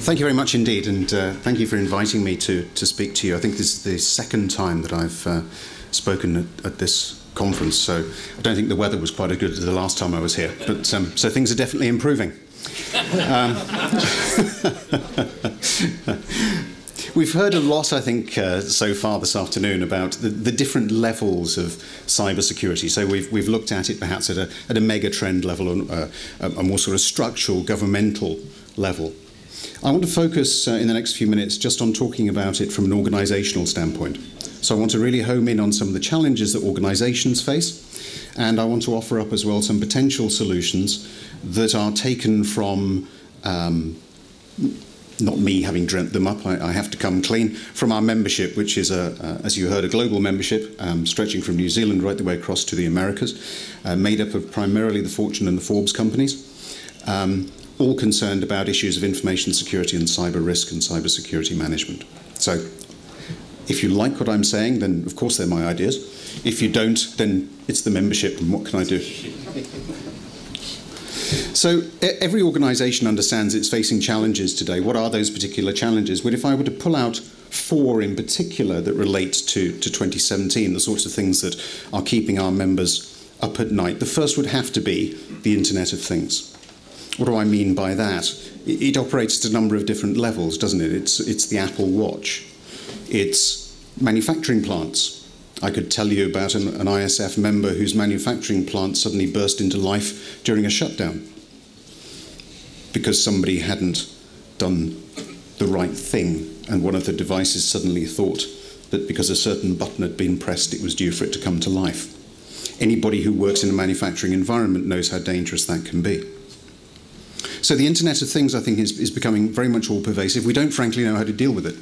Thank you very much indeed, and thank you for inviting me to speak to you. I think this is the second time that I've spoken at this conference, so I don't think the weather was quite as good as the last time I was here, but so things are definitely improving. We've heard a lot, I think, so far this afternoon about the different levels of cybersecurity. So we've looked at it perhaps at a mega trend level, a more sort of structural, governmental level. I want to focus in the next few minutes just on talking about it from an organisational standpoint. So I want to really home in on some of the challenges that organisations face, and I want to offer up as well some potential solutions that are taken from not me having dreamt them up, I have to come clean, from our membership, which is, as you heard, a global membership stretching from New Zealand right the way across to the Americas, made up of primarily the Fortune and the Forbes companies, all concerned about issues of information security and cyber risk and cyber security management. So if you like what I'm saying, then of course they're my ideas. If you don't, then it's the membership, and what can I do? So every organisation understands it's facing challenges today. What are those particular challenges? Well, if I were to pull out four in particular that relate to 2017, the sorts of things that are keeping our members up at night, the first would have to be the Internet of Things. What do I mean by that? It operates at a number of different levels, doesn't it? It's the Apple Watch. It's manufacturing plants. I could tell you about an ISF member whose manufacturing plant suddenly burst into life during a shutdown because somebody hadn't done the right thing, and one of the devices suddenly thought that because a certain button had been pressed, it was due for it to come to life. Anybody who works in a manufacturing environment knows how dangerous that can be. So the Internet of Things, I think, is becoming very much all-pervasive. We don't, frankly, know how to deal with it.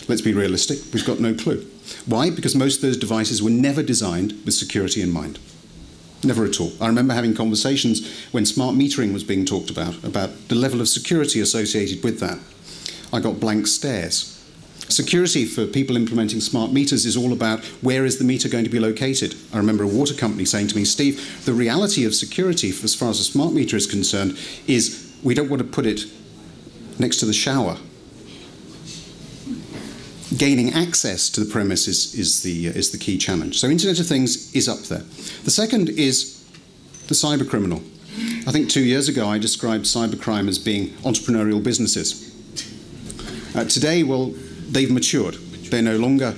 Let's be realistic. We've got no clue. Why? Because most of those devices were never designed with security in mind. Never at all. I remember having conversations when smart metering was being talked about the level of security associated with that. I got blank stares. Security for people implementing smart meters is all about where is the meter going to be located. I remember a water company saying to me, Steve, the reality of security as far as a smart meter is concerned is we don't want to put it next to the shower. Gaining access to the premise is the key challenge. So Internet of Things is up there. The second is the cyber criminal. I think 2 years ago I described cybercrime as being entrepreneurial businesses. Today, well, they've matured. They're no longer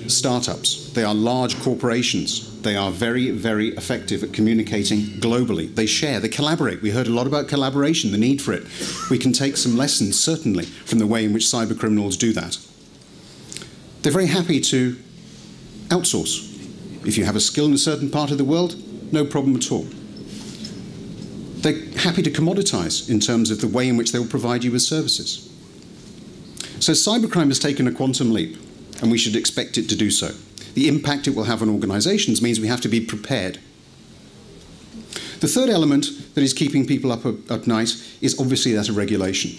startups. They are large corporations. They are very, very effective at communicating globally. They share, they collaborate. We heard a lot about collaboration, the need for it. We can take some lessons, certainly, from the way in which cyber criminals do that. They're very happy to outsource. If you have a skill in a certain part of the world, no problem at all. They're happy to commoditize in terms of the way in which they will provide you with services. So cybercrime has taken a quantum leap, and we should expect it to do so. The impact it will have on organizations means we have to be prepared. The third element that is keeping people up at night is obviously that of regulation.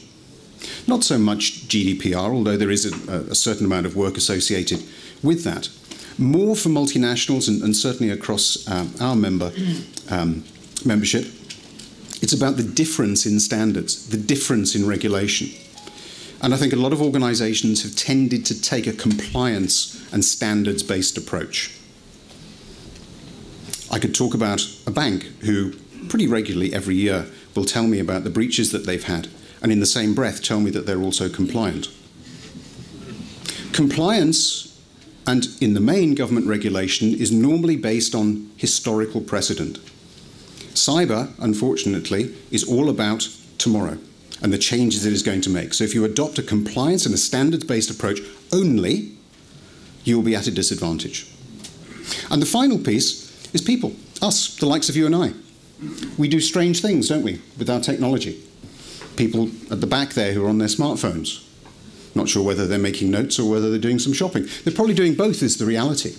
Not so much GDPR, although there is a certain amount of work associated with that. More for multinationals, and certainly across our membership, it's about the difference in standards, the difference in regulation. And I think a lot of organizations have tended to take a compliance and standards-based approach. I could talk about a bank who pretty regularly every year will tell me about the breaches that they've had, and in the same breath tell me that they're also compliant. Compliance, and in the main government regulation, is normally based on historical precedent. Cyber, unfortunately, is all about tomorrow and the changes it is going to make. So if you adopt a compliance and a standards-based approach only, you will be at a disadvantage. And the final piece is people, us, the likes of you and I. We do strange things, don't we, with our technology. People at the back there who are on their smartphones. Not sure whether they're making notes or whether they're doing some shopping. They're probably doing both, is the reality.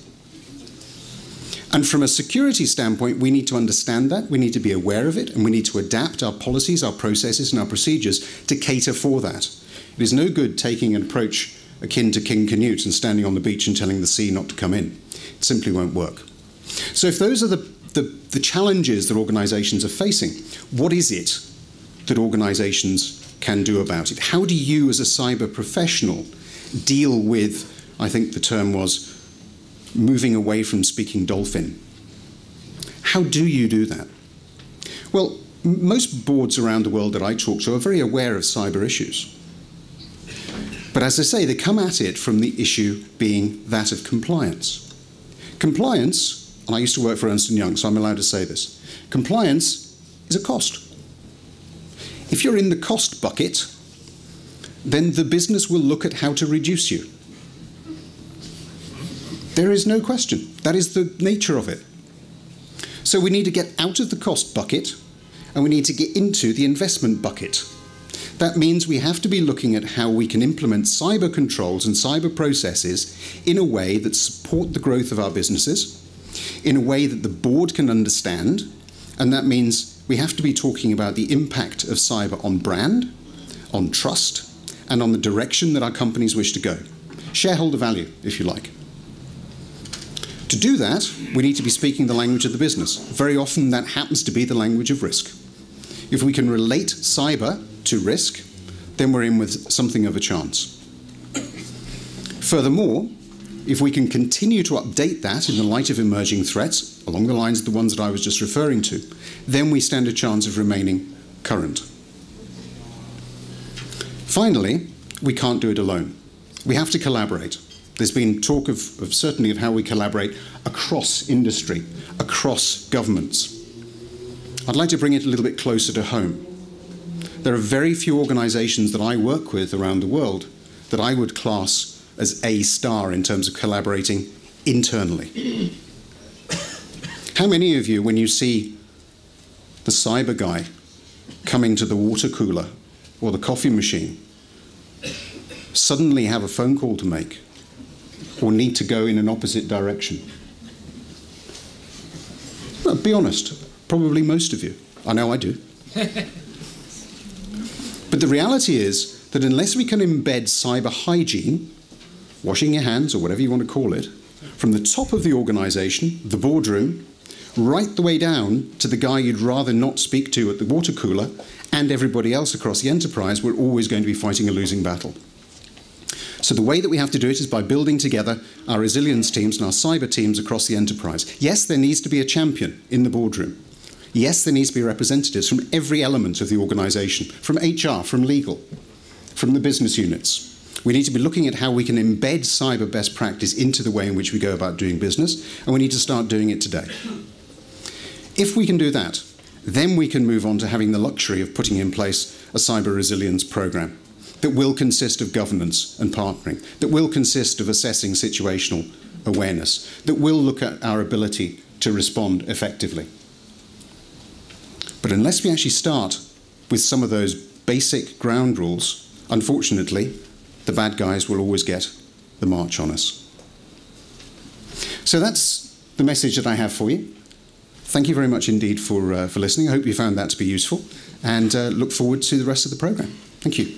And from a security standpoint, we need to understand that, we need to be aware of it, and we need to adapt our policies, our processes, and our procedures to cater for that. It is no good taking an approach akin to King Canute and standing on the beach and telling the sea not to come in. It simply won't work. So if those are the challenges that organizations are facing, what is it that organizations can do about it? How do you, as a cyber professional, deal with, I think the term was, moving away from speaking dolphin? How do you do that? Well, most boards around the world that I talk to are very aware of cyber issues. But as I say, they come at it from the issue being that of compliance. Compliance, and I used to work for Ernst & Young, so I'm allowed to say this, compliance is a cost. If you're in the cost bucket, then the business will look at how to reduce you. There is no question. That is the nature of it. So we need to get out of the cost bucket and we need to get into the investment bucket. That means we have to be looking at how we can implement cyber controls and cyber processes in a way that support the growth of our businesses, in a way that the board can understand, and that means we have to be talking about the impact of cyber on brand, on trust, and on the direction that our companies wish to go. Shareholder value, if you like. To do that, we need to be speaking the language of the business. Very often that happens to be the language of risk. If we can relate cyber to risk, then we're in with something of a chance. Furthermore, if we can continue to update that in the light of emerging threats, along the lines of the ones that I was just referring to, then we stand a chance of remaining current. Finally, we can't do it alone. We have to collaborate. There's been talk of certainly of how we collaborate across industry, across governments. I'd like to bring it a little bit closer to home. There are very few organisations that I work with around the world that I would class as A-star in terms of collaborating internally. How many of you, when you see the cyber guy coming to the water cooler or the coffee machine, suddenly have a phone call to make or need to go in an opposite direction? Well, be honest, probably most of you. I know I do. But the reality is that unless we can embed cyber hygiene, washing your hands or whatever you want to call it, from the top of the organisation, the boardroom, right the way down to the guy you'd rather not speak to at the water cooler and everybody else across the enterprise, we're always going to be fighting a losing battle. So the way that we have to do it is by building together our resilience teams and our cyber teams across the enterprise. Yes, there needs to be a champion in the boardroom. Yes, there needs to be representatives from every element of the organisation, from HR, from legal, from the business units. We need to be looking at how we can embed cyber best practice into the way in which we go about doing business, and we need to start doing it today. If we can do that, then we can move on to having the luxury of putting in place a cyber resilience programme that will consist of governance and partnering, that will consist of assessing situational awareness, that will look at our ability to respond effectively. But unless we actually start with some of those basic ground rules, unfortunately, the bad guys will always get the march on us. So that's the message that I have for you. Thank you very much indeed for listening. I hope you found that to be useful, and look forward to the rest of the programme. Thank you.